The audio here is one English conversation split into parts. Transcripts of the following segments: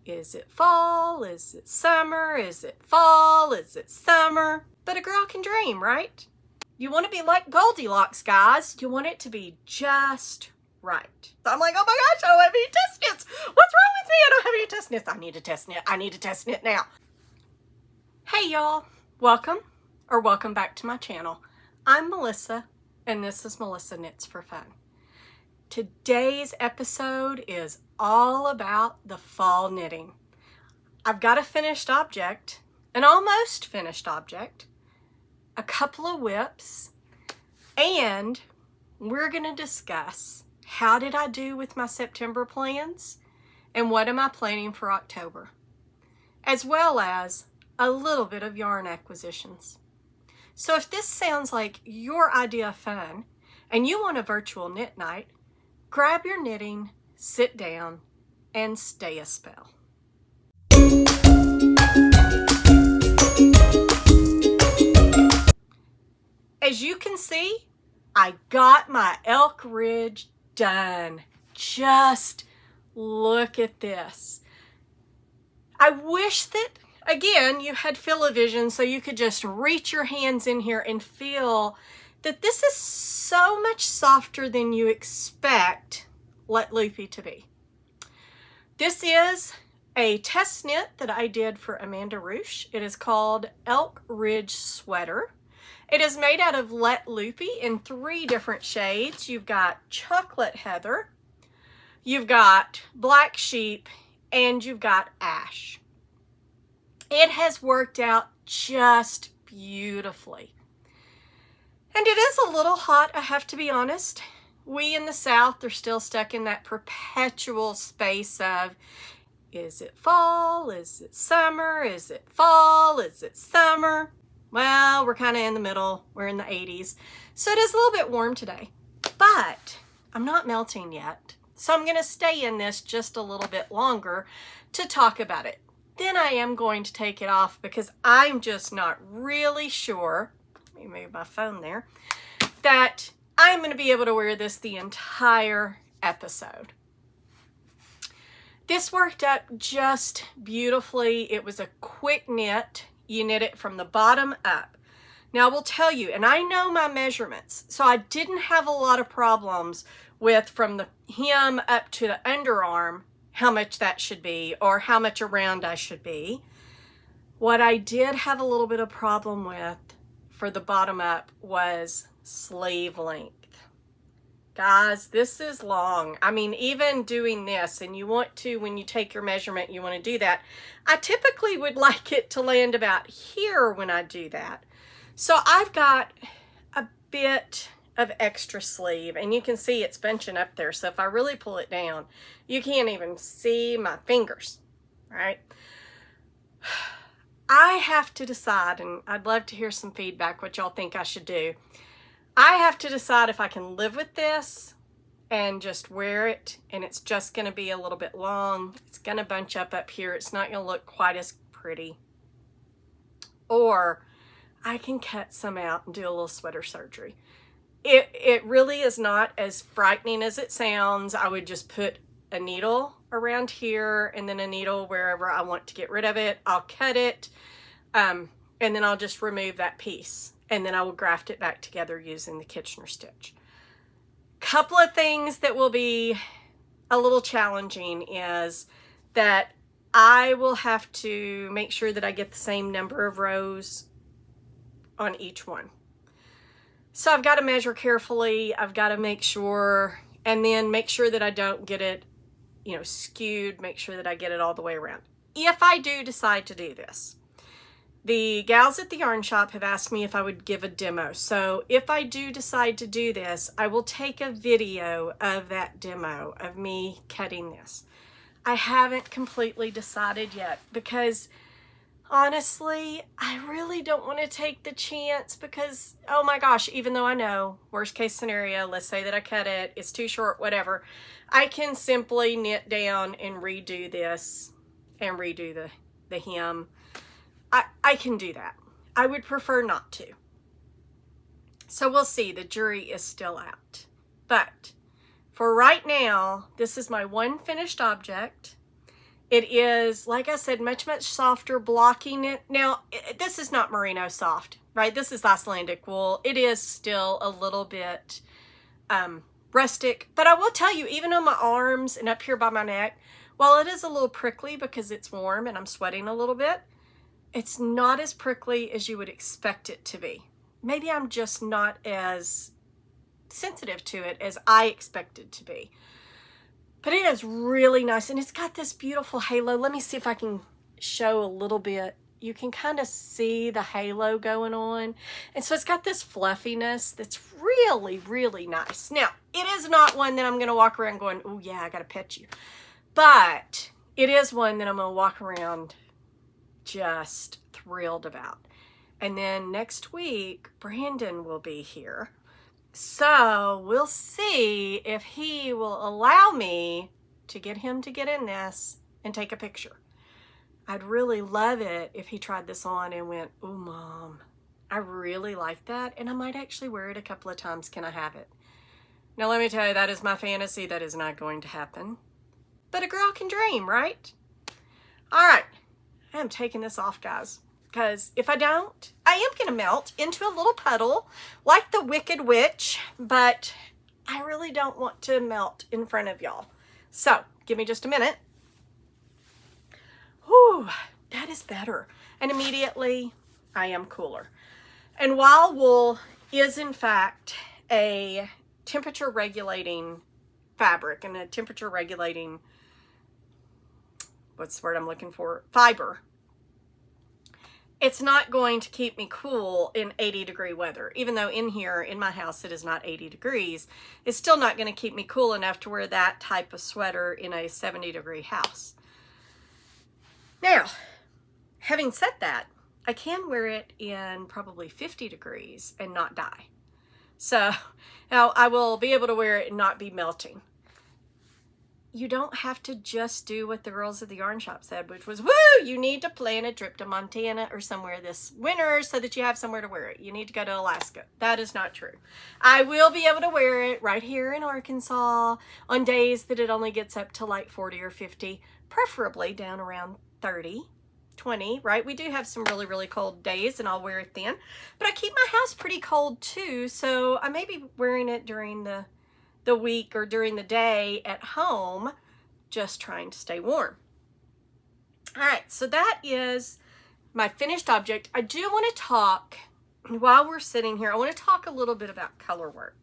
Is it fall? Is it summer? Is it fall? Is it summer? But a girl can dream, right? You want to be like Goldilocks, guys. You want it to be just right. So I'm like, oh my gosh, I don't have any test knits. What's wrong with me? I don't have any test knits. I need a test knit. I need a test knit now. Hey y'all, welcome back to my channel. I'm Melissa, and this is Melissa Knits for Fun. Today's episode is all about the fall knitting. I've got a finished object, an almost finished object, a couple of whips, and we're going to discuss how did I do with my September plans and what am I planning for October, as well as a little bit of yarn acquisitions. So if this sounds like your idea of fun and you want a virtual knit night, grab your knitting, sit down, and stay a spell. As you can see, I got my Elk Ridge done. Just look at this. I wish that, again, you had feel-o-vision so you could just reach your hands in here and feel that this is so much softer than you expect Léttlopi to be. This is a test knit that I did for Amanda Roush. It is called Elk Ridge Sweater. It is made out of Léttlopi in 3 different shades. You've got chocolate heather, you've got black sheep, and you've got ash. It has worked out just beautifully. And it is a little hot, I have to be honest. We in the South are still stuck in that perpetual space of, is it fall? Is it summer? Is it fall? Is it summer? Well, we're kind of in the middle. We're in the 80s. So it is a little bit warm today, but I'm not melting yet. So I'm going to stay in this just a little bit longer to talk about it. Then I am going to take it off because I'm just not really sure, let me move my phone there, that I'm going to be able to wear this the entire episode. This worked out just beautifully. It was a quick knit. You knit it from the bottom up. Now I will tell you, and I know my measurements, so I didn't have a lot of problems with from the hem up to the underarm, how much that should be or how much around I should be. What I did have a little bit of problem with for the bottom up was sleeve length. Guys, this is long. I mean, even doing this, and you want to, when you take your measurement, you want to do that. I typically would like it to land about here when I do that. So I've got a bit of extra sleeve, and you can see it's bunching up there. So if I really pull it down, you can't even see my fingers, right? I have to decide, and I'd love to hear some feedback, what y'all think I should do. I have to decide if I can live with this and just wear it, and it's just going to be a little bit long. It's going to bunch up here. It's not going to look quite as pretty. Or I can cut some out and do a little sweater surgery. It really is not as frightening as it sounds. I would just put a needle around here and then a needle wherever I want to get rid of it. I'll cut it, and then I'll just remove that piece. And then I will graft it back together using the Kitchener stitch. Couple of things that will be a little challenging is that I will have to make sure that I get the same number of rows on each one. So I've got to measure carefully. I've got to make sure, and then make sure that I don't get it, skewed, make sure that I get it all the way around. If I do decide to do this, the gals at the yarn shop have asked me if I would give a demo. So if I do decide to do this, I will take a video of that demo of me cutting this. I haven't completely decided yet because honestly, I really don't want to take the chance because, oh my gosh, even though I know, worst case scenario, let's say that I cut it, it's too short, whatever, I can simply knit down and redo this and redo the hem. I can do that. I would prefer not to. So we'll see. The jury is still out. But for right now, this is my one finished object. It is, like I said, much, much softer, blocking it. Now, this is not merino soft, right? This is Icelandic wool. It is still a little bit rustic, but I will tell you, even on my arms and up here by my neck, while it is a little prickly because it's warm and I'm sweating a little bit, it's not as prickly as you would expect it to be. Maybe I'm just not as sensitive to it as I expected to be. But it is really nice, and it's got this beautiful halo. Let me see if I can show a little bit. You can kind of see the halo going on. And so it's got this fluffiness that's really, really nice. Now, it is not one that I'm going to walk around going, oh yeah, I got to pet you. But it is one that I'm going to walk around just thrilled about. And then next week, Brandon will be here. So we'll see if he will allow me to get him to get in this and take a picture. I'd really love it if he tried this on and went, oh, Mom, I really like that. And I might actually wear it a couple of times. Can I have it? Now, let me tell you, that is my fantasy. That is not going to happen. But a girl can dream, right? All right. I am taking this off, guys. Because if I don't, I am going to melt into a little puddle like the Wicked Witch, but I really don't want to melt in front of y'all. So, give me just a minute. Whew, that is better. And immediately, I am cooler. And while wool is, in fact, a temperature regulating fabric and a temperature regulating, what's the word I'm looking for? Fiber. It's not going to keep me cool in 80-degree weather. Even though in here, in my house, it is not 80 degrees, it's still not going to keep me cool enough to wear that type of sweater in a 70-degree house. Now, having said that, I can wear it in probably 50 degrees and not die. So now I will be able to wear it and not be melting. You don't have to just do what the girls at the yarn shop said, which was, woo, you need to plan a trip to Montana or somewhere this winter so that you have somewhere to wear it. You need to go to Alaska. That is not true. I will be able to wear it right here in Arkansas on days that it only gets up to like 40 or 50, preferably down around 30, 20, right? We do have some really, really cold days and I'll wear it then. But I keep my house pretty cold too, so I may be wearing it during the week or during the day at home, just trying to stay warm. All right, so that is my finished object. I do want to talk, while we're sitting here, I want to talk a little bit about Colorwork.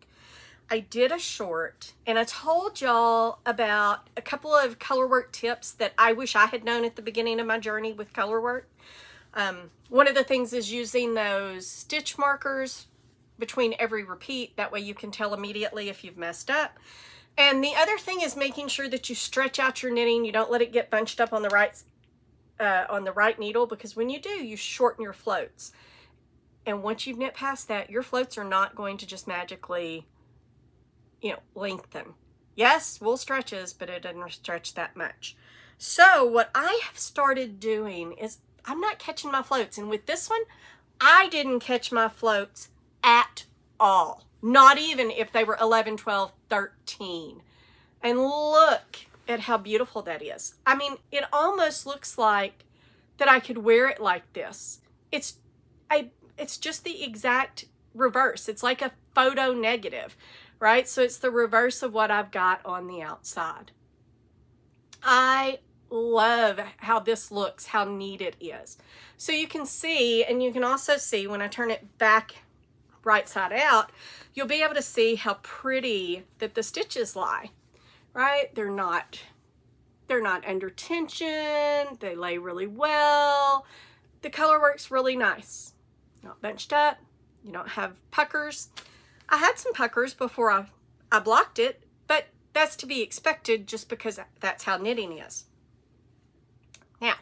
I did a short and I told y'all about a couple of Colorwork tips that I wish I had known at the beginning of my journey with Colorwork. One of the things is using those stitch markers between every repeat. That way you can tell immediately if you've messed up. And the other thing is making sure that you stretch out your knitting. You don't let it get bunched up on the right needle, because when you do, you shorten your floats. And once you've knit past that, your floats are not going to just magically, lengthen. Yes, wool stretches, but it doesn't stretch that much. So what I have started doing is I'm not catching my floats. And with this one, I didn't catch my floats at all. Not even if they were 11, 12, 13. And look at how beautiful that is. I mean, it almost looks like that I could wear it like this. It's just the exact reverse. It's like a photo negative, right? So it's the reverse of what I've got on the outside. I love how this looks, how neat it is. So you can see, and you can also see when I turn it back right side out, you'll be able to see how pretty that the stitches lie, right? They're not under tension. They lay really well. The Colorwork's really nice. Not bunched up. You don't have puckers. I had some puckers before I blocked it, but that's to be expected just because that's how knitting is. Now,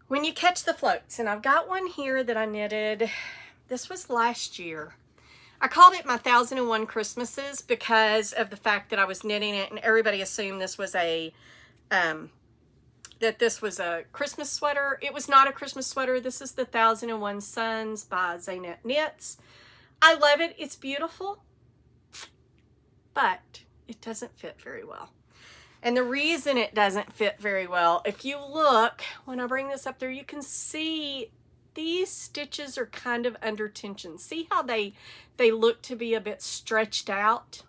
when you catch the floats, and I've got one here that I knitted, this was last year. I called it my 1001 Christmases because of the fact that I was knitting it and everybody assumed this was a Christmas sweater. It was not a Christmas sweater. This is the 1001 Suns by Zanette Knits. I love it. It's beautiful, but it doesn't fit very well. And the reason it doesn't fit very well, if you look, when I bring this up there, you can see these stitches are kind of under tension. See how they look to be a bit stretched out?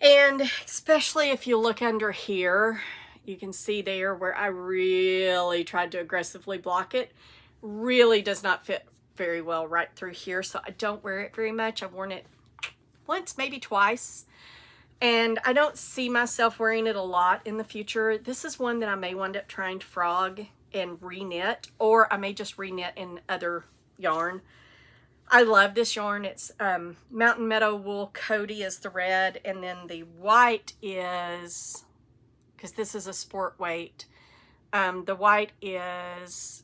And especially if you look under here, you can see there where I really tried to aggressively block it. Really does not fit very well right through here, so I don't wear it very much. I've worn it once, maybe twice, and I don't see myself wearing it a lot in the future. This is one that I may wind up trying to frog and re-knit, or I may just re-knit in other yarn. I love this yarn. It's Mountain Meadow Wool Cody is the red, and then the white is, because this is a sport weight, the white is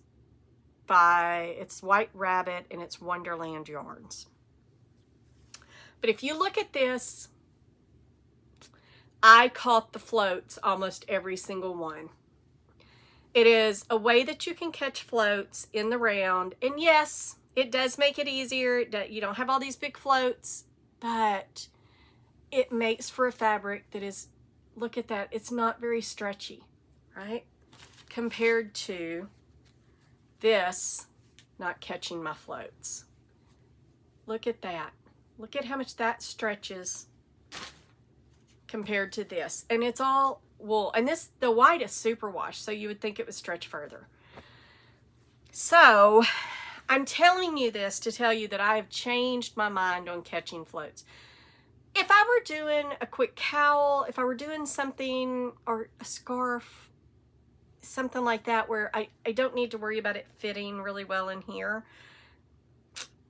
it's White Rabbit, and it's Wonderland Yarns. But if you look at this, I caught the floats almost every single one. It is a way that you can catch floats in the round, and yes, it does make it easier. You don't have all these big floats, but it makes for a fabric that is, look at that, it's not very stretchy, right? Compared to this not catching my floats. Look at that. Look at how much that stretches compared to this. And it's all wool. And this, the white is super washed, so you would think it would stretch further. So I'm telling you this to tell you that I have changed my mind on catching floats. If I were doing a quick cowl, if I were doing something, or a scarf, something like that where I don't need to worry about it fitting really well in here,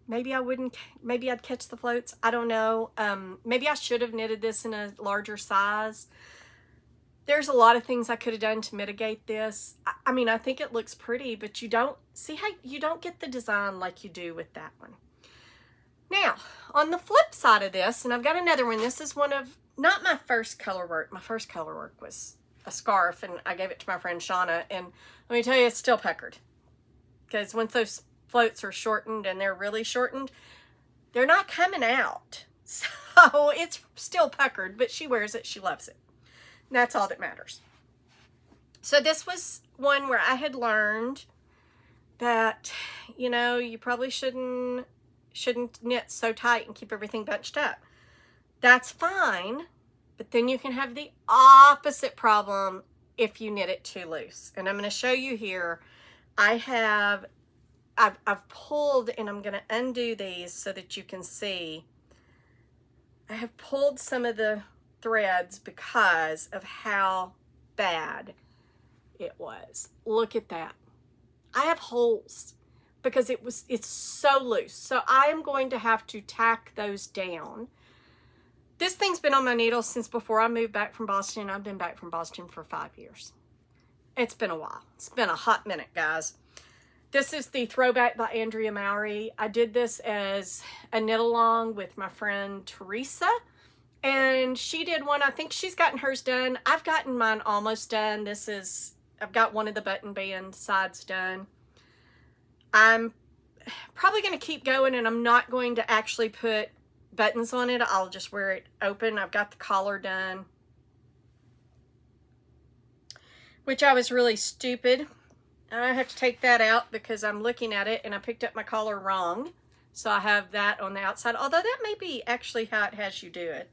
maybe I wouldn't, maybe I'd catch the floats. I don't know. Maybe I should have knitted this in a larger size. There's a lot of things I could have done to mitigate this. I mean, I think it looks pretty, but you don't see how you don't get the design like you do with that one. Now, on the flip side of this, and I've got another one. This is one of, not my first color work. My first color work was a scarf, and I gave it to my friend Shauna, and let me tell you, it's still puckered. Because once those floats are shortened, and they're really shortened, they're not coming out. So it's still puckered, but she wears it, she loves it. And that's all that matters. So this was one where I had learned that, you know, you probably shouldn't knit so tight and keep everything bunched up. That's fine. But then you can have the opposite problem if you knit it too loose. And I'm going to show you here. I've pulled, and I'm going to undo these so that you can see. I have pulled some of the threads because of how bad it was. Look at that. I have holes because it's so loose. So I am going to have to tack those down. This thing's been on my needle since before I moved back from Boston. I've been back from Boston for 5 years. It's been a while. It's been a hot minute, guys. This is the Throwback by Andrea Mowrey. I did this as a knit along with my friend Teresa, and she did one. I think she's gotten hers done. I've gotten mine almost done. I've got one of the button band sides done. I'm probably going to keep going, and I'm not going to actually put buttons on it. I'll just wear it open. I've got the collar done, which I was really stupid. I have to take that out because I'm looking at it and I picked up my collar wrong. So I have that on the outside, although that may be actually how it has you do it.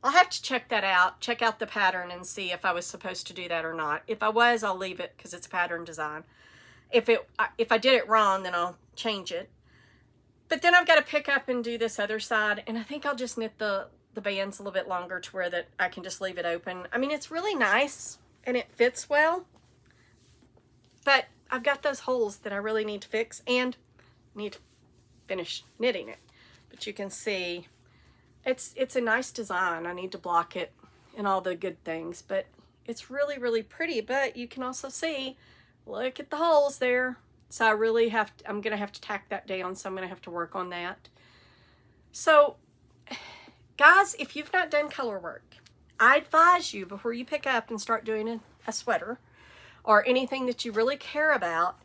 I'll have to check that out, check out the pattern and see if I was supposed to do that or not. If I was, I'll leave it because it's a pattern design. If I did it wrong, then I'll change it. But then I've got to pick up and do this other side, and I think I'll just knit the bands a little bit longer to where that I can just leave it open. I mean, it's really nice and it fits well, but I've got those holes that I really need to fix and need to finish knitting it. But you can see it's a nice design. I need to block it and all the good things, but it's really, really pretty. But you can also see, look at the holes there. So I really I'm going to have to tack that down. So I'm going to have to work on that. So guys, if you've not done color work, I advise you before you pick up and start doing a sweater or anything that you really care about,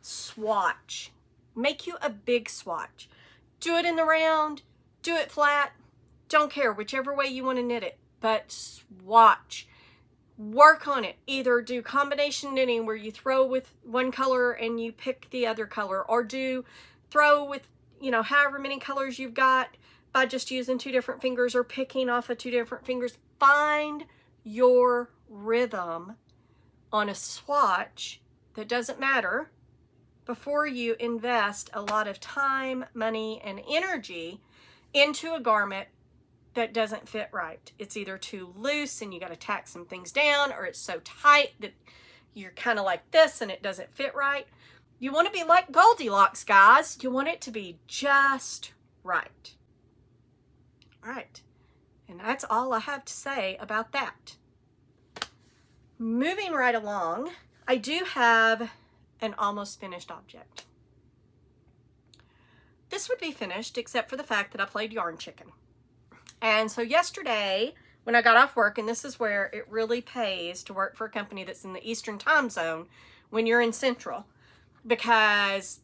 swatch. Make you a big swatch. Do it in the round, do it flat, don't care, whichever way you want to knit it, but swatch. work on it. Either do combination knitting where you throw with one color and you pick the other color, or do throw with, you know, however many colors you've got by just using 2 different fingers or picking off of 2 different fingers. Find your rhythm on a swatch that doesn't matter before you invest a lot of time, money, and energy into a garment that doesn't fit right. It's either too loose and you got to tack some things down, or it's so tight that you're kind of like this and it doesn't fit right. You want to be like Goldilocks, guys. You want it to be just right. All right. And that's all I have to say about that. Moving right along, I do have an almost finished object. This would be finished except for the fact that I played yarn chicken. And so yesterday when I got off work, and this is where it really pays to work for a company that's in the Eastern time zone when you're in Central, because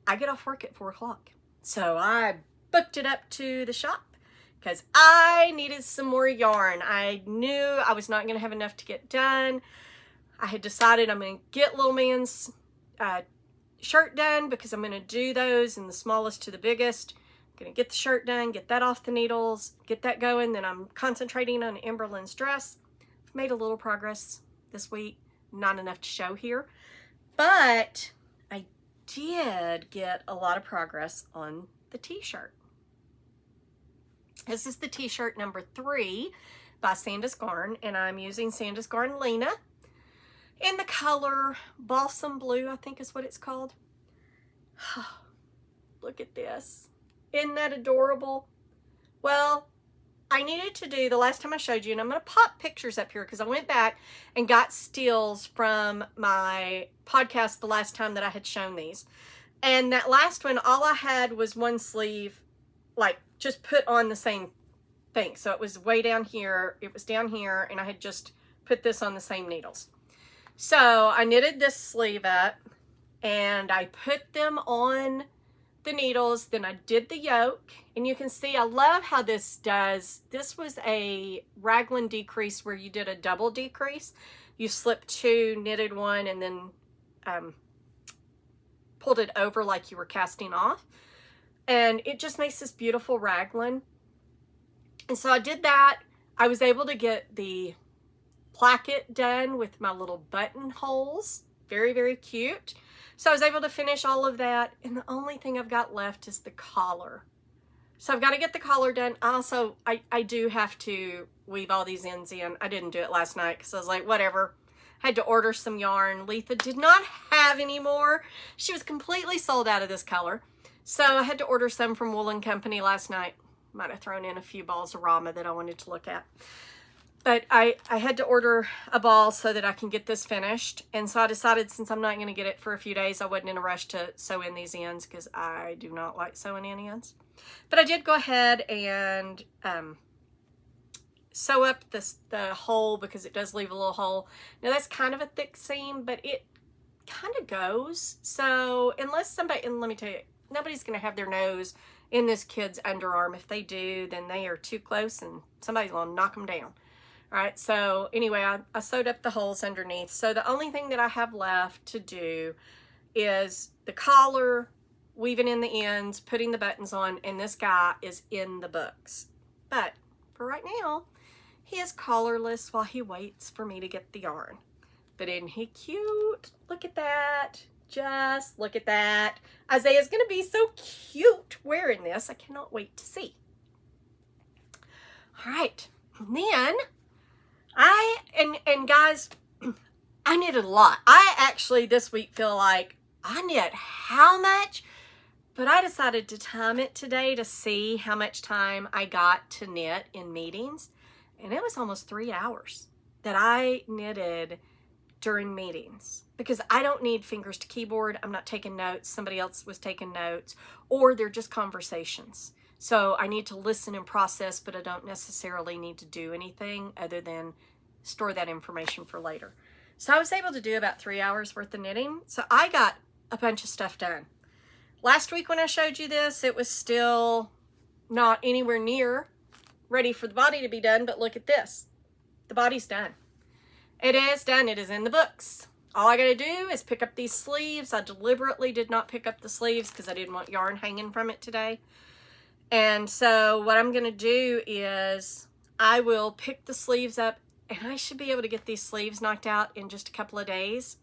I get off work at 4 o'clock. So I booked it up to the shop because I needed some more yarn. I knew I was not going to have enough to get done. I had decided I'm going to get little man's shirt done because I'm going to do those in the smallest to the biggest. I'm going to get the shirt done, get that off the needles, get that going. Then I'm concentrating on Emberlyn's dress. I've made a little progress this week. Not enough to show here. But I did get a lot of progress on the t-shirt. This is the t-shirt number 3 by Sandnes Garn, and I'm using Sandnes Garn Lena in the color Balsam Blue, I think is what it's called. Look at this. Isn't that adorable? Well, I needed to do the last time I showed you, and I'm going to pop pictures up here because I went back and got stills from my podcast the last time that I had shown these. And that last one, all I had was one sleeve, like just put on the same thing. So it was way down here, it was down here, and I had just put this on the same needles. So I knitted this sleeve up and I put them on the needles, then I did the yoke, and you can see I love how this does. This was a raglan decrease where you did a double decrease. You slipped 2, knitted 1, and then pulled it over like you were casting off, and it just makes this beautiful raglan. And so I did that. I was able to get the placket done with my little buttonholes. Very, very cute. So I was able to finish all of that, and the only thing I've got left is the collar. So I've got to get the collar done. Also, I do have to weave all these ends in. I didn't do it last night because I was like, whatever. I had to order some yarn. Letha did not have any more. She was completely sold out of this color. So I had to order some from Wool & Company last night. Might have thrown in a few balls of Rama that I wanted to look at. But I had to order a ball so that I can get this finished. And so I decided, since I'm not going to get it for a few days, I wasn't in a rush to sew in these ends because I do not like sewing in ends. But I did go ahead and sew up the hole because it does leave a little hole. Now that's kind of a thick seam, but it kind of goes. So unless somebody, and let me tell you, nobody's going to have their nose in this kid's underarm. If they do, then they are too close and somebody's going to knock them down. All right, so anyway, I sewed up the holes underneath. So the only thing that I have left to do is the collar, weaving in the ends, putting the buttons on, and this guy is in the books. But for right now, he is collarless while he waits for me to get the yarn. But isn't he cute? Look at that. Just look at that. Isaiah's going to be so cute wearing this. I cannot wait to see. All right, and then and guys, I knitted a lot. I actually this week feel like I knit how much, but I decided to time it today to see how much time I got to knit in meetings, and it was almost 3 hours that I knitted during meetings because I don't need fingers to keyboard. I'm not taking notes. Somebody else was taking notes, or they're just conversations. So I need to listen and process, but I don't necessarily need to do anything other than store that information for later. So I was able to do about 3 hours worth of knitting. So I got a bunch of stuff done. Last week when I showed you this, it was still not anywhere near ready for the body to be done, but look at this. The body's done. It is done. It is in the books. All I got to do is pick up these sleeves. I deliberately did not pick up the sleeves because I didn't want yarn hanging from it today. And so what I'm going to do is I will pick the sleeves up, and I should be able to get these sleeves knocked out in just a couple of days.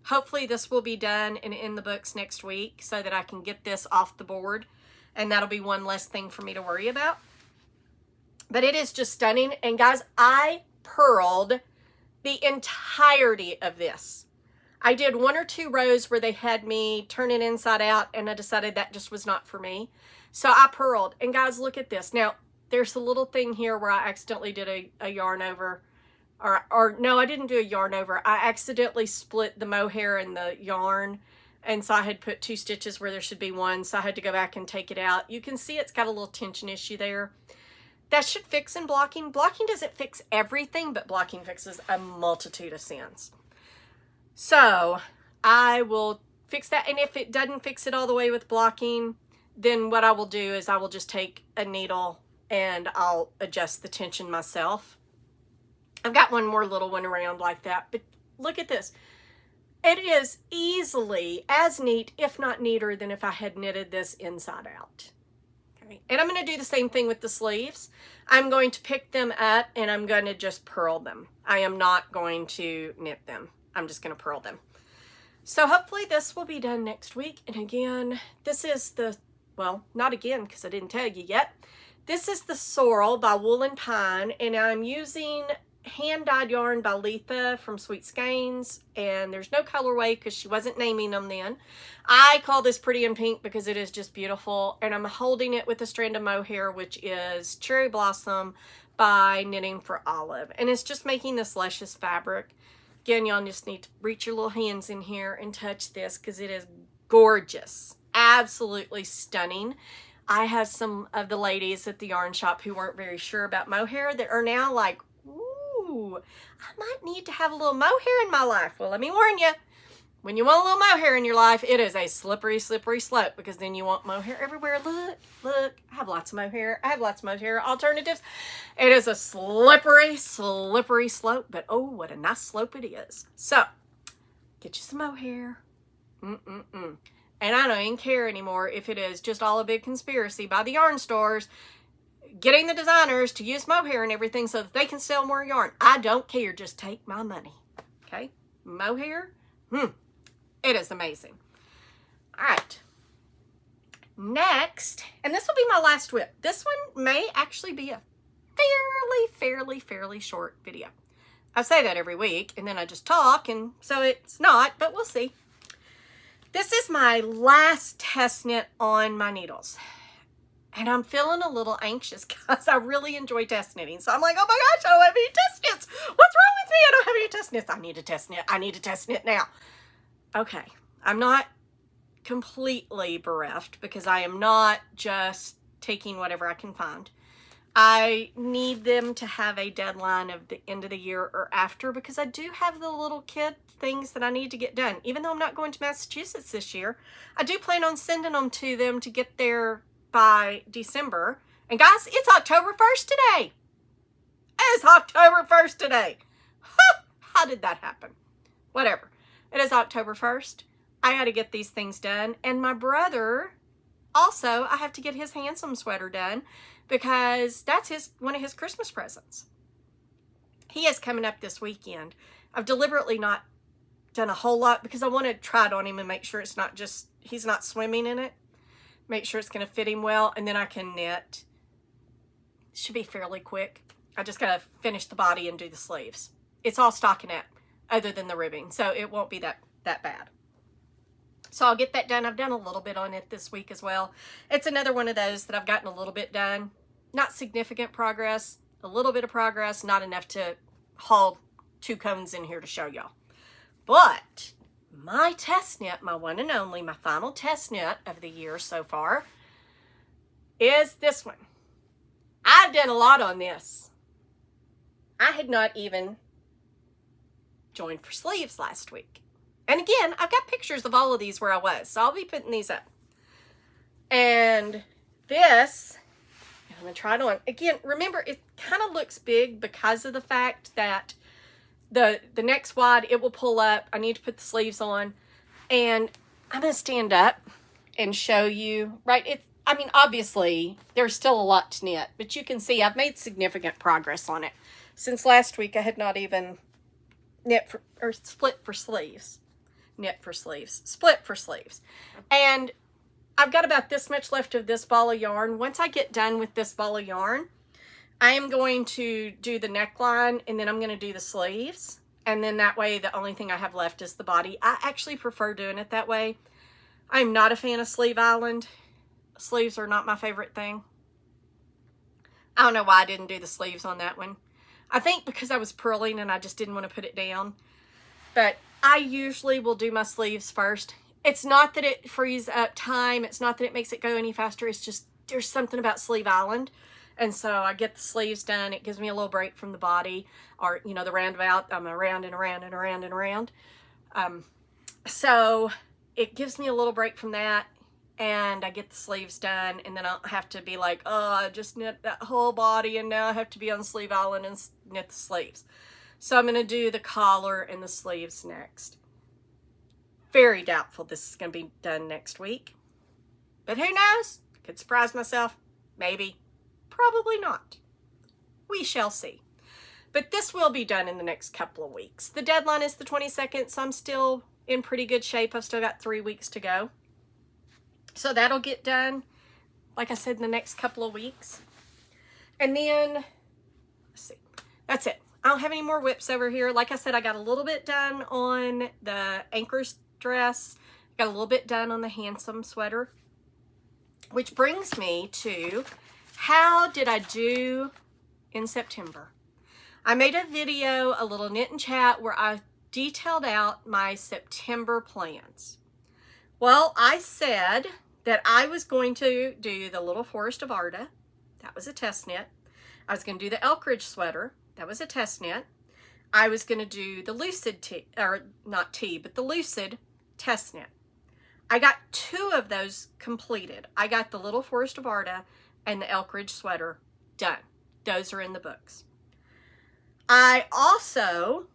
Hopefully this will be done and in the books next week so that I can get this off the board, and that'll be one less thing for me to worry about. But it is just stunning. And guys, I purled the entirety of this. I did 1 or 2 rows where they had me turn it inside out, and I decided that just was not for me. So I purled. And guys, look at this. Now, there's a little thing here where I accidentally did a yarn over. Or no, I didn't do a yarn over. I accidentally split the mohair and the yarn. And so I had put 2 stitches where there should be 1. So I had to go back and take it out. You can see it's got a little tension issue there. That should fix in blocking. Blocking doesn't fix everything, but blocking fixes a multitude of sins. So I will fix that. And if it doesn't fix it all the way with blocking, then what I will do is I will just take a needle and I'll adjust the tension myself. I've got one more little one around like that, but look at this. It is easily as neat, if not neater, than if I had knitted this inside out. Okay. And I'm going to do the same thing with the sleeves. I'm going to pick them up and I'm going to just purl them. I am not going to knit them. I'm just going to purl them. So hopefully this will be done next week. And again, this is the, well, not again because I didn't tell you yet. This is the Sorrel by Wool and Pine, and I'm using hand-dyed yarn by Letha from Sweet Skeins, and there's no colorway because she wasn't naming them then. I call this Pretty in Pink because it is just beautiful, and I'm holding it with a strand of mohair, which is Cherry Blossom by Knitting for Olive, and it's just making this luscious fabric. Again, y'all just need to reach your little hands in here and touch this because it is gorgeous, absolutely stunning. I have some of the ladies at the yarn shop who weren't very sure about mohair that are now like, ooh, I might need to have a little mohair in my life. Well, let me warn you, when you want a little mohair in your life, it is a slippery, slippery slope because then you want mohair everywhere. Look, look, I have lots of mohair. I have lots of mohair alternatives. It is a slippery, slippery slope, but oh, what a nice slope it is. So, get you some mohair. And I don't even care anymore if it is just all a big conspiracy by the yarn stores getting the designers to use mohair and everything so that they can sell more yarn. I don't care. Just take my money. Okay? Mohair? It is amazing. All right. Next, and this will be my last whip. This one may actually be a fairly short video. I say that every week, and then I just talk, and so it's not, but we'll see. This is my last test knit on my needles. And I'm feeling a little anxious because I really enjoy test knitting. So I'm like, oh my gosh, I don't have any test knits. What's wrong with me? I don't have any test knits. I need a test knit. I need a test knit now. Okay. I'm not completely bereft because I am not just taking whatever I can find. I need them to have a deadline of the end of the year or after because I do have the little kid things that I need to get done. Even though I'm not going to Massachusetts this year, I do plan on sending them to them to get there by December. And guys, it's October 1st today. It's October 1st today. How did that happen? Whatever. It is October 1st. I got to get these things done. And my brother, also, I have to get his handsome sweater done because that's one of his Christmas presents. He is coming up this weekend. I've deliberately not done a whole lot because I want to try it on him and make sure it's not just, he's not swimming in it. Make sure it's going to fit him well, and then I can knit. It should be fairly quick. I just got to finish the body and do the sleeves. It's all stockinette other than the ribbing, so it won't be that bad. So I'll get that done. I've done a little bit on it this week as well. It's another one of those that I've gotten a little bit done. Not significant progress, a little bit of progress, not enough to haul 2 cones in here to show y'all. But my test knit, my one and only, my final test knit of the year so far is this one. I've done a lot on this. I had not even joined for sleeves last week. And again, I've got pictures of all of these where I was, so I'll be putting these up. And this, I'm going to try it on. Again, remember, it kind of looks big because of the fact that the neck's wide, it will pull up. I need to put the sleeves on, and I'm going to stand up and show you, right? I mean, obviously, there's still a lot to knit, but you can see I've made significant progress on it. Since last week, I had not even split for sleeves. Knit for sleeves. Split for sleeves. And I've got about this much left of this ball of yarn. Once I get done with this ball of yarn, I am going to do the neckline, and then I'm going to do the sleeves. And then that way, the only thing I have left is the body. I actually prefer doing it that way. I'm not a fan of Sleeve Island. Sleeves are not my favorite thing. I don't know why I didn't do the sleeves on that one. I think because I was purling and I just didn't want to put it down. But I usually will do my sleeves first. It's not that it frees up time. It's not that it makes it go any faster. It's just there's something about Sleeve Island. And so I get the sleeves done. It gives me a little break from the body, or, you know, the roundabout. I'm around and around and around and around. So it gives me a little break from that. And I get the sleeves done, and then I don't have to be like, oh, I just knit that whole body, and now I have to be on Sleeve Island and knit the sleeves. So I'm going to do the collar and the sleeves next. Very doubtful this is going to be done next week. But who knows? Could surprise myself. Maybe. Probably not. We shall see. But this will be done in the next couple of weeks. The deadline is the 22nd, so I'm still in pretty good shape. I've still got 3 weeks to go. So that'll get done, like I said, in the next couple of weeks. And then, let's see, that's it. I don't have any more whips over here. Like I said, I got a little bit done on the Anchor's dress. Got a little bit done on the Handsome sweater. Which brings me to, how did I do in September? I made a video, a little knit and chat, where I detailed out my September plans. Well, I said that I was going to do the Little Forest of Arda. That was a test knit. I was going to do the Elk Ridge sweater. That was a test knit. I was going to do the Lucid the Lucid test knit. I got 2 of those completed. I got the Little Forest of Arda and the Elk Ridge sweater done. Those are in the books. I also,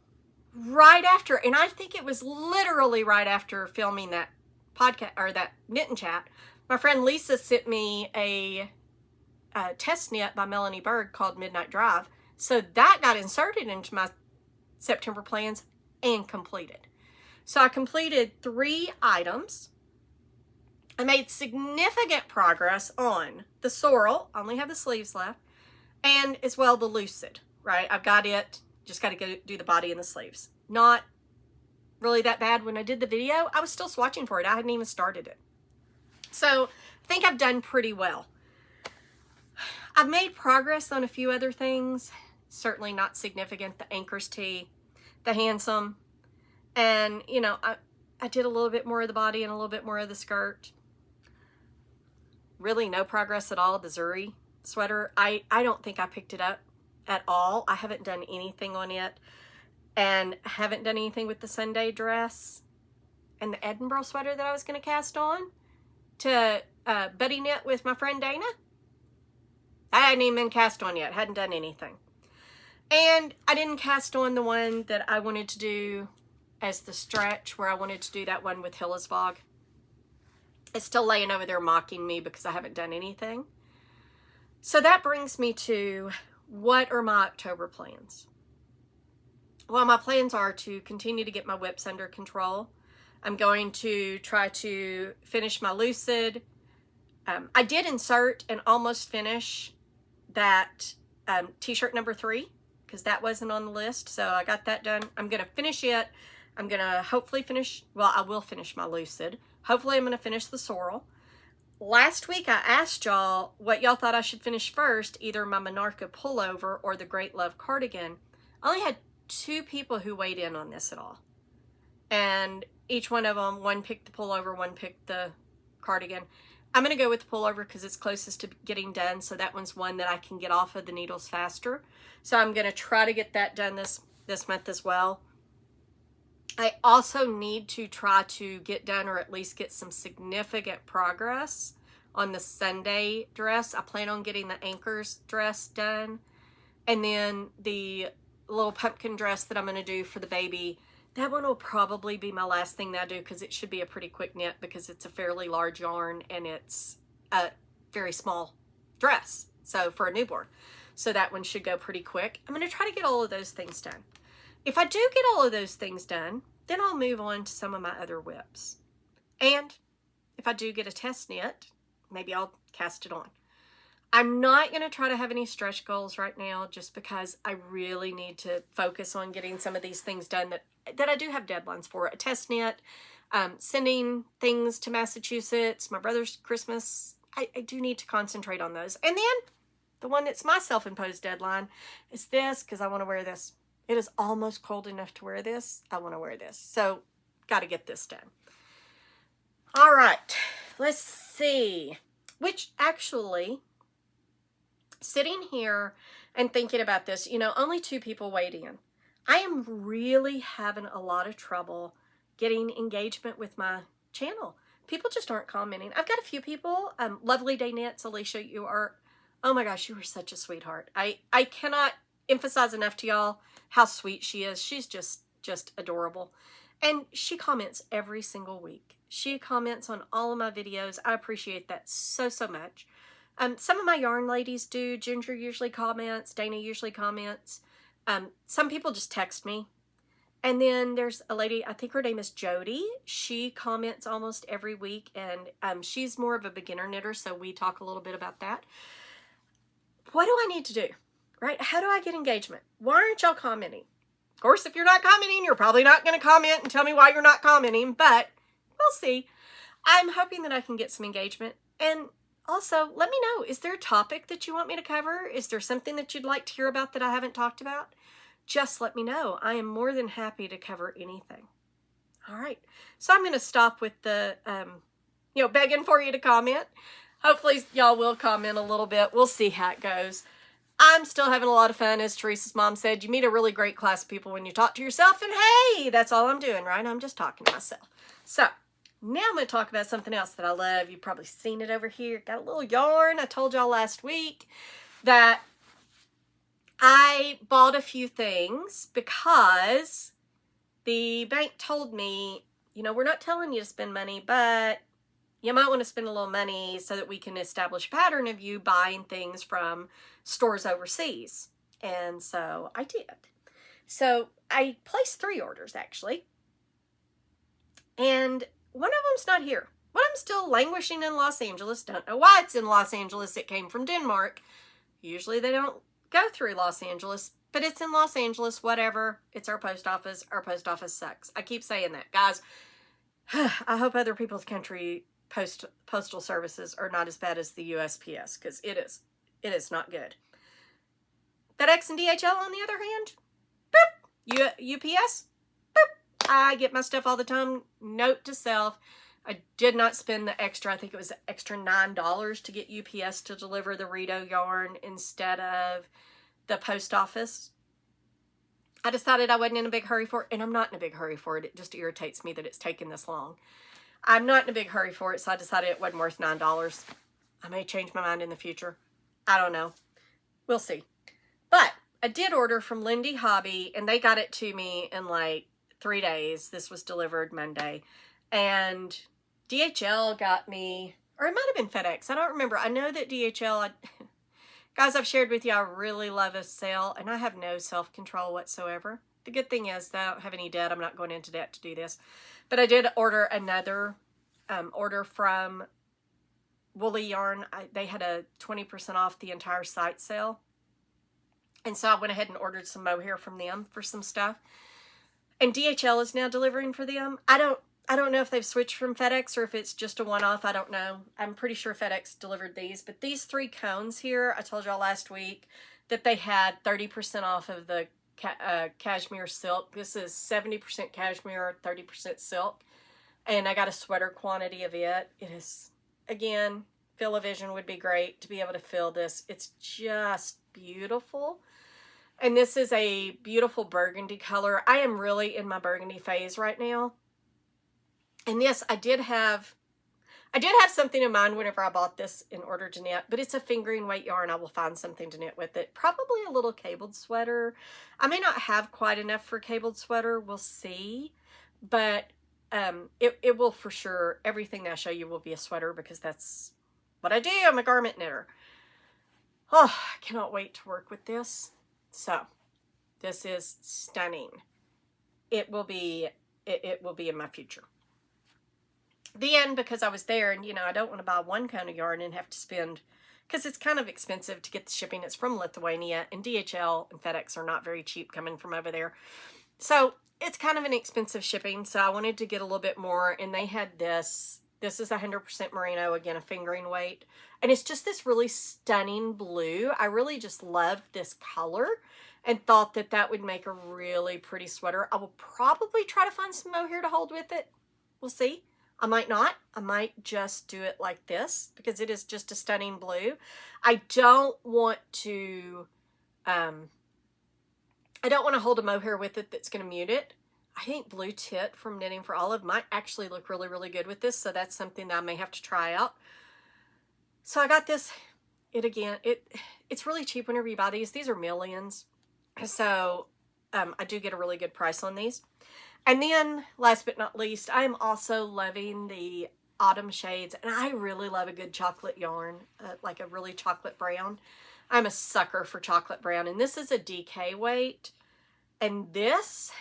right after, and I think it was literally right after filming that podcast or that knit and chat, my friend Lisa sent me a test knit by Melanie Berg called Midnight Drive. So that got inserted into my September plans and completed. So I completed 3 items. I made significant progress on the Sorrel. I only have the sleeves left. And as well the Lucid, right? I've got it. Just got to go do the body and the sleeves. Not really that bad. When I did the video, I was still swatching for it. I hadn't even started it. So I think I've done pretty well. I've made progress on a few other things. Certainly not significant. The Anchor's tee, the Handsome, and you know, I did a little bit more of the body and a little bit more of the skirt. Really no progress at all. The Zuri sweater, I don't think I picked it up at all. I haven't done anything on it. And haven't done anything with the Sunday dress and the Edinburgh sweater that I was going to cast on to buddy knit with my friend Dana. I hadn't even been cast on yet. Hadn't done anything. And I didn't cast on the one that I wanted to do as the stretch, where I wanted to do that one with Hillesvog. It's still laying over there mocking me because I haven't done anything. So that brings me to, what are my October plans? Well, my plans are to continue to get my whips under control. I'm going to try to finish my Lucid. I did insert and almost finish that t-shirt number 3 because that wasn't on the list. So I got that done. I'm going to finish it. I'm going to hopefully finish, well, I will finish my Lucid. Hopefully I'm going to finish the Sorrel. Last week I asked y'all what y'all thought I should finish first, either my Monarcha pullover or the Great Love cardigan. I only had 2 people who weighed in on this at all. And each one of them, one picked the pullover, one picked the cardigan. I'm going to go with the pullover because it's closest to getting done. So that one's one that I can get off of the needles faster. So I'm going to try to get that done this month as well. I also need to try to get done, or at least get some significant progress on the Sunday dress. I plan on getting the Anchor's dress done. And then the little pumpkin dress that I'm going to do for the baby. That one will probably be my last thing that I do, because it should be a pretty quick knit because it's a fairly large yarn and it's a very small dress. So for a newborn. So that one should go pretty quick. I'm going to try to get all of those things done. If I do get all of those things done, then I'll move on to some of my other whips. And if I do get a test knit, maybe I'll cast it on. I'm not going to try to have any stretch goals right now, just because I really need to focus on getting some of these things done that I do have deadlines for. A test knit, sending things to Massachusetts, my brother's Christmas. I do need to concentrate on those. And then the one that's my self-imposed deadline is this, because I want to wear this. It is almost cold enough to wear this. I want to wear this. So got to get this done. All right, let's see. Which actually, sitting here and thinking about this, you know, only 2 people weighed in. I am really having a lot of trouble getting engagement with my channel. People just aren't commenting. I've got a few people. Lovely Day Knits, Alicia, you are, oh my gosh, you are such a sweetheart. I cannot emphasize enough to y'all how sweet she is. She's just adorable. And she comments every single week. She comments on all of my videos. I appreciate that so, so much. Some of my yarn ladies do. Ginger usually comments. Dana usually comments. Some people just text me. And then there's a lady, I think her name is Jody. She comments almost every week, and she's more of a beginner knitter, so we talk a little bit about that. What do I need to do, right? How do I get engagement? Why aren't y'all commenting? Of course, if you're not commenting, you're probably not going to comment and tell me why you're not commenting, but we'll see. I'm hoping that I can get some engagement. And also, let me know, is there a topic that you want me to cover? Is there something that you'd like to hear about that I haven't talked about? Just let me know. I am more than happy to cover anything. All right. So I'm going to stop with the, begging for you to comment. Hopefully y'all will comment a little bit. We'll see how it goes. I'm still having a lot of fun. As Teresa's mom said, you meet a really great class of people when you talk to yourself, and hey, that's all I'm doing, right? I'm just talking to myself. So now I'm going to talk about something else that I love. You've probably seen it over here. Got a little yarn. I told y'all last week that I bought a few things because the bank told me, we're not telling you to spend money, but you might want to spend a little money so that we can establish a pattern of you buying things from stores overseas. And so I did. So I placed 3 orders actually. And one of them's not here. One of them's still languishing in Los Angeles. Don't know why it's in Los Angeles. It came from Denmark. Usually they don't go through Los Angeles, but it's in Los Angeles, whatever. It's our post office. Our post office sucks. I keep saying that, guys. I hope other people's country postal services are not as bad as the USPS, because it is not good. FedEx and DHL, on the other hand, boop. UPS, boop. I get my stuff all the time. Note to self, I did not spend the extra, I think it was the extra $9 to get UPS to deliver the Rito yarn instead of the post office. I decided I wasn't in a big hurry for it, and I'm not in a big hurry for it. It just irritates me that it's taken this long. I'm not in a big hurry for it, so I decided it wasn't worth $9. I may change my mind in the future. I don't know. We'll see. But I did order from Lindy Hobby, and they got it to me in like 3 days. This was delivered Monday. And DHL got me, or it might have been FedEx. I don't remember. I know that DHL, guys, I've shared with you, I really love a sale, and I have no self-control whatsoever. The good thing is that I don't have any debt. I'm not going into debt to do this. But I did order another order from Woolly Yarn. They had a 20% off the entire site sale. And so I went ahead and ordered some mohair from them for some stuff. And DHL is now delivering for them. I don't know if they've switched from FedEx or if it's just a one-off. I don't know. I'm pretty sure FedEx delivered these. But these 3 cones here, I told y'all last week that they had 30% off of the cashmere silk. This is 70% cashmere, 30% silk. And I got a sweater quantity of it. It is, again, Fill-A-Vision would be great to be able to fill this. It's just beautiful. And this is a beautiful burgundy color. I am really in my burgundy phase right now. And yes, I did have, I did have something in mind whenever I bought this in order to knit, but it's a fingering weight yarn. I will find something to knit with it. Probably a little cabled sweater. I may not have quite enough for a cabled sweater. We'll see. But it will for sure, everything that I show you will be a sweater because that's what I do. I'm a garment knitter. Oh, I cannot wait to work with this. So, this is stunning. It will be in my future. Then, because I was there, and you know, I don't want to buy one kind of yarn and have to spend, because it's kind of expensive to get the shipping. It's from Lithuania, and DHL and FedEx are not very cheap coming from over there. So it's kind of an expensive shipping. So I wanted to get a little bit more, and they had this. This is 100% merino, again, a fingering weight. And it's just this really stunning blue. I really just loved this color and thought that that would make a really pretty sweater. I will probably try to find some mohair to hold with it. We'll see. I might not. I might just do it like this because it is just a stunning blue. I don't want to hold a mohair with it that's going to mute it. I think Blue Tit from Knitting for Olive might actually look really, really good with this. So that's something that I may have to try out. So I got this. It's really cheap whenever you buy these. These are millions. So I do get a really good price on these. And then, last but not least, I am also loving the autumn shades. And I really love a good chocolate yarn, like a really chocolate brown. I'm a sucker for chocolate brown. And this is a DK weight. And this,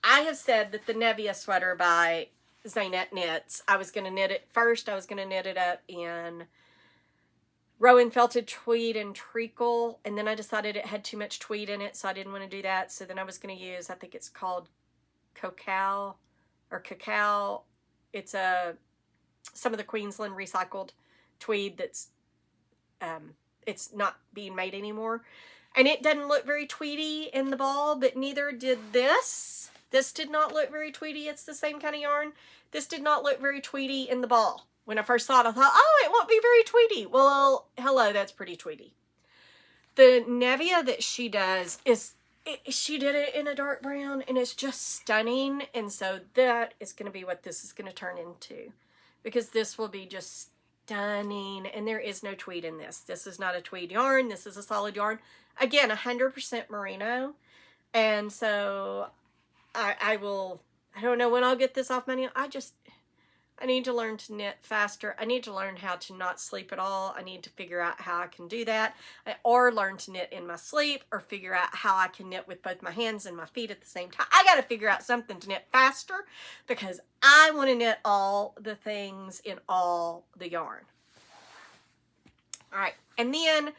I have said that the Nevia sweater by Zanette Knits, I was going to knit it first. I was going to knit it up in Rowan Felted Tweed and Treacle. And then I decided it had too much tweed in it, so I didn't want to do that. So then I was going to use, I think it's called Cacao. It's some of the Queensland recycled tweed that's it's not being made anymore, and it doesn't look very tweedy in the ball, but neither did this. This did not look very tweedy. It's the same kind of yarn. This did not look very tweedy in the ball. When I first saw it, I thought, oh, it won't be very tweedy. Well, hello, that's pretty tweedy. The Nevia that she does is she did it in a dark brown, and it's just stunning. And so that is going to be what this is going to turn into, because this will be just stunning. And there is no tweed in this. This is not a tweed yarn. This is a solid yarn. Again, 100% merino. And so I don't know when I'll get this off my nail. I need to learn to knit faster. I need to learn how to not sleep at all. I need to figure out how I can do that, or learn to knit in my sleep, or figure out how I can knit with both my hands and my feet at the same time. I got to figure out something to knit faster because I want to knit all the things in all the yarn. All right. And then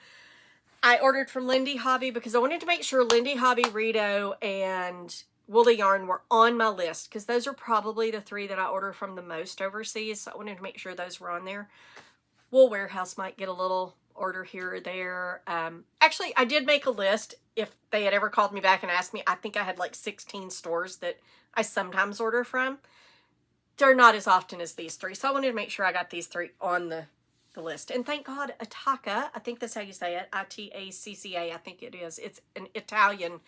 I ordered from Lindy Hobby because I wanted to make sure Lindy Hobby, Rito, and Woolly Yarn were on my list because those are probably the three that I order from the most overseas. So I wanted to make sure those were on there. Wool Warehouse might get a little order here or there. Actually, I did make a list. If they had ever called me back and asked me, I think I had like 16 stores that I sometimes order from. They're not as often as these three. So I wanted to make sure I got these three on the list. And thank God, Toque, I think that's how you say it, Itacca, I think it is. It's an Italian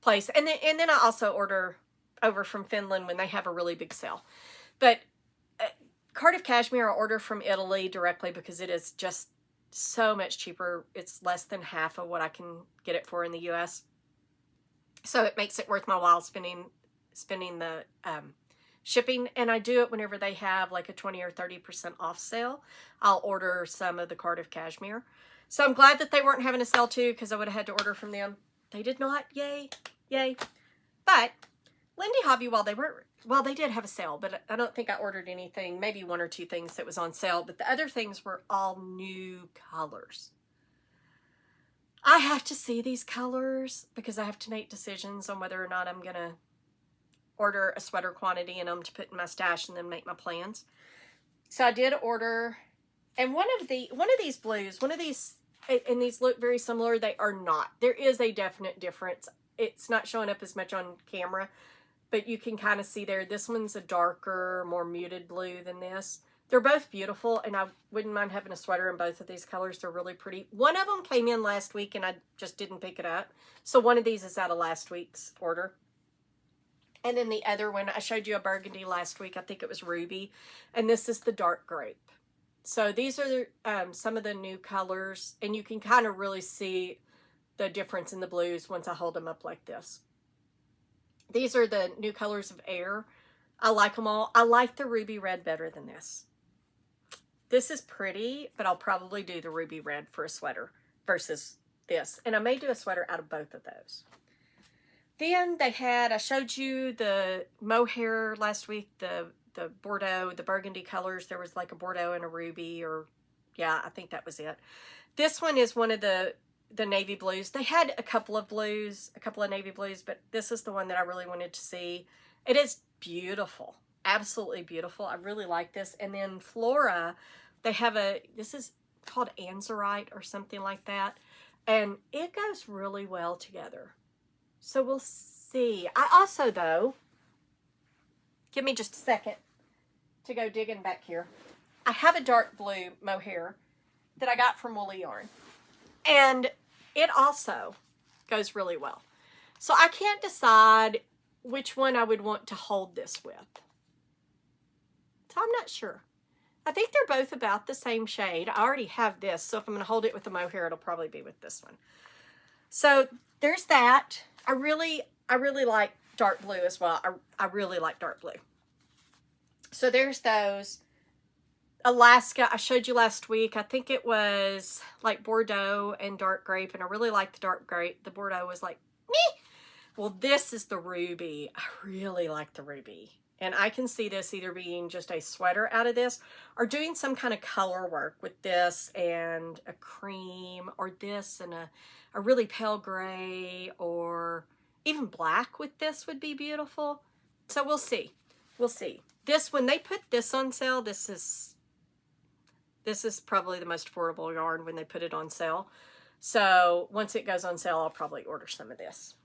place. And then I also order over from Finland when they have a really big sale. But Cardiff Cashmere I order from Italy directly because it is just so much cheaper. It's less than half of what I can get it for in the US. So it makes it worth my while spending the shipping. And I do it whenever they have like a 20 or 30% off sale. I'll order some of the Cardiff Cashmere. So I'm glad that they weren't having a sale too, because I would have had to order from them. They did not. Yay. Yay. But Lindy Hobby, while they did have a sale, but I don't think I ordered anything, maybe one or two things that was on sale, but the other things were all new colors. I have to see these colors because I have to make decisions on whether or not I'm going to order a sweater quantity in them to put in my stash and then make my plans. So I did order, and one of these blues, and these look very similar, they are not. There is a definite difference. It's not showing up as much on camera, but you can kind of see there. This one's a darker, more muted blue than this. They're both beautiful, and I wouldn't mind having a sweater in both of these colors. They're really pretty. One of them came in last week, and I just didn't pick it up. So one of these is out of last week's order. And then the other one, I showed you a burgundy last week. I think it was ruby. And this is the dark grape. So these are some of the new colors. And you can kind of really see the difference in the blues once I hold them up like this. These are the new colors of air. I like them all. I like the ruby red better than this. This is pretty, but I'll probably do the ruby red for a sweater versus this. And I may do a sweater out of both of those. Then they had, I showed you the mohair last week, the Bordeaux, the burgundy colors. There was like a Bordeaux and a ruby, or yeah, I think that was it. This one is one of the navy blues. They had a couple of blues, a couple of navy blues, but this is the one that I really wanted to see. It is beautiful, absolutely beautiful. I really like this. And then Flora, they have this is called Anzurite or something like that. And it goes really well together. So we'll see. I also, though, give me just a second to go digging back here. I have a dark blue mohair that I got from Woolly Yarn. And it also goes really well. So I can't decide which one I would want to hold this with. So I'm not sure. I think they're both about the same shade. I already have this, so if I'm going to hold it with the mohair, it'll probably be with this one. So there's that. I really like dark blue as well. I really like dark blue. So there's those. Alaska, I showed you last week. I think it was like Bordeaux and dark grape, and I really like the dark grape. The Bordeaux was like, meh. Well, this is the ruby. I really like the ruby. And I can see this either being just a sweater out of this or doing some kind of color work with this and a cream, or this and a really pale gray, or even black with this would be beautiful. So we'll see. We'll see. This, when they put this on sale, this is probably the most affordable yarn when they put it on sale. So once it goes on sale, I'll probably order some of this.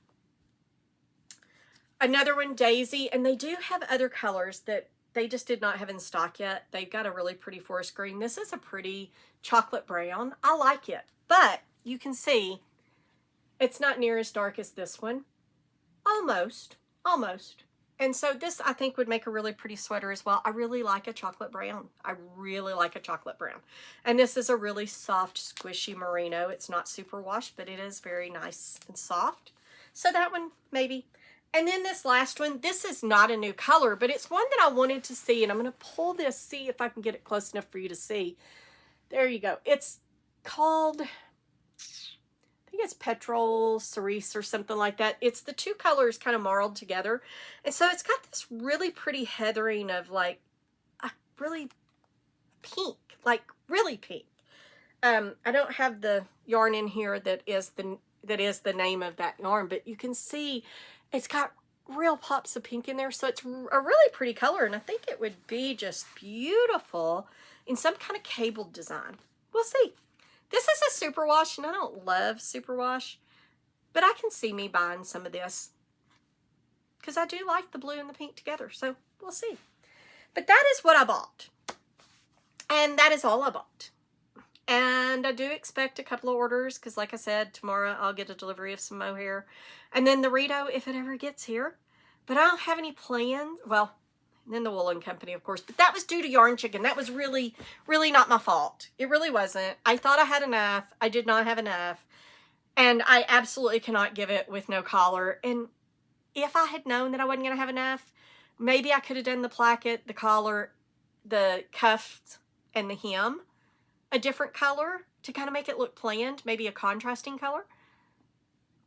Another one, Daisy, and they do have other colors that they just did not have in stock yet. They've got a really pretty forest green. This is a pretty chocolate brown. I like it, but you can see it's not near as dark as this one. Almost. And so this, I think, would make a really pretty sweater as well. I really like a chocolate brown. I really like a chocolate brown. And this is a really soft, squishy merino. It's not super washed, but it is very nice and soft. So that one, maybe. And then this last one, this is not a new color, but it's one that I wanted to see. And I'm going to pull this, see if I can get it close enough for you to see. There you go. It's called, I think it's Petrol Cerise or something like that. It's the two colors kind of marled together. And so it's got this really pretty heathering of like a really pink, like really pink. I don't have the yarn in here that is the name of that yarn, but you can see it's got real pops of pink in there. So it's a really pretty color, and I think it would be just beautiful in some kind of cabled design. We'll see. This is a superwash, and I don't love superwash, but I can see me buying some of this because I do like the blue and the pink together. So we'll see. But that is what I bought, and that is all I bought. And I do expect a couple of orders because, like I said, tomorrow I'll get a delivery of some mohair. And then the Rito, if it ever gets here. But I don't have any plans. Well, and then the Woolen Company, of course. But that was due to Yarn Chicken. That was really, really not my fault. It really wasn't. I thought I had enough. I did not have enough. And I absolutely cannot give it with no collar. And if I had known that I wasn't going to have enough, maybe I could have done the placket, the collar, the cuffs, and the hem a different color to kind of make it look planned, maybe a contrasting color.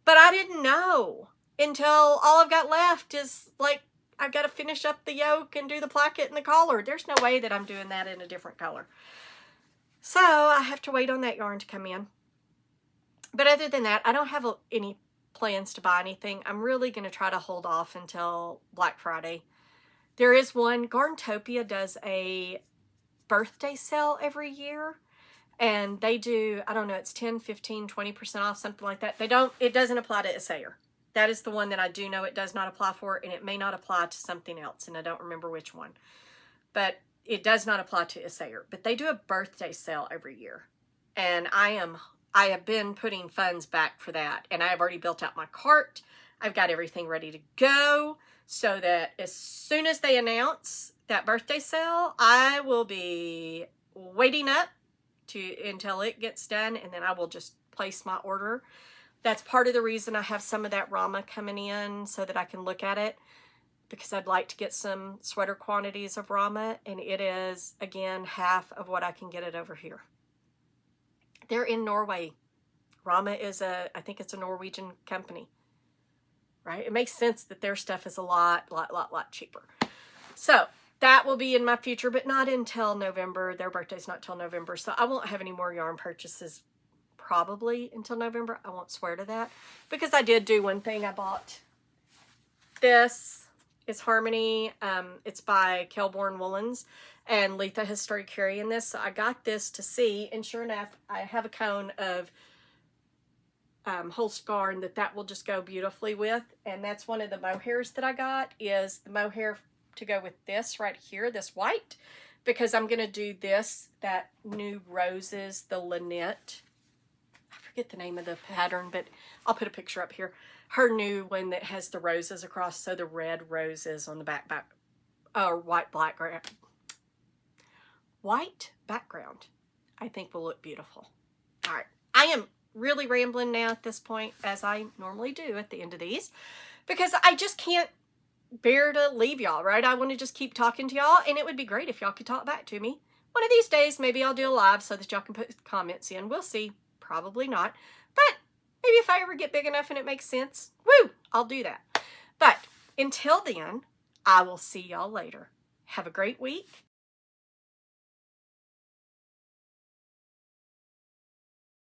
But I didn't know until all I've got left is like, I've got to finish up the yoke and do the placket and the collar. There's no way that I'm doing that in a different color. So I have to wait on that yarn to come in. But other than that, I don't have any plans to buy anything. I'm really going to try to hold off until Black Friday. There is one, Garntopia does a birthday sale every year. And they do, I don't know, it's 10, 15, 20% off, something like that. It doesn't apply to Assayer. That is the one that I do know it does not apply for, and it may not apply to something else, and I don't remember which one. But it does not apply to Assayer. But they do a birthday sale every year. And I have been putting funds back for that. And I have already built out my cart. I've got everything ready to go. so that as soon as they announce that birthday sale, I will be waiting up until it gets done, and then I will just place my order. That's part of the reason I have some of that Rama coming in so that I can look at it, because I'd like to get some sweater quantities of Rama, and it is, again, half of what I can get it over here. They're in Norway. Rama is I think it's a Norwegian company, right? It makes sense that their stuff is a lot cheaper. So that will be in my future, but not until November. Their birthday's not till November, so I won't have any more yarn purchases probably until November. I won't swear to that, because I did do one thing. I bought this. It's Harmony. It's by Kelborn Woolens, and Letha has started carrying this, so I got this to see, and sure enough, I have a cone of Holst Garn that will just go beautifully with, and that's one of the mohairs that I got, is the mohair to go with this right here, this white, because I'm going to do this, that new roses, the Lynette. I forget the name of the pattern, but I'll put a picture up here. Her new one that has the roses across, so the red roses on the white background, I think will look beautiful. All right, I am really rambling now at this point, as I normally do at the end of these, because I just can't bear to leave y'all, right? I want to just keep talking to y'all, and it would be great if y'all could talk back to me. One of these days, maybe I'll do a live so that y'all can put comments in. We'll see. Probably not. But maybe if I ever get big enough and it makes sense, woo, I'll do that. But until then, I will see y'all later. Have a great week.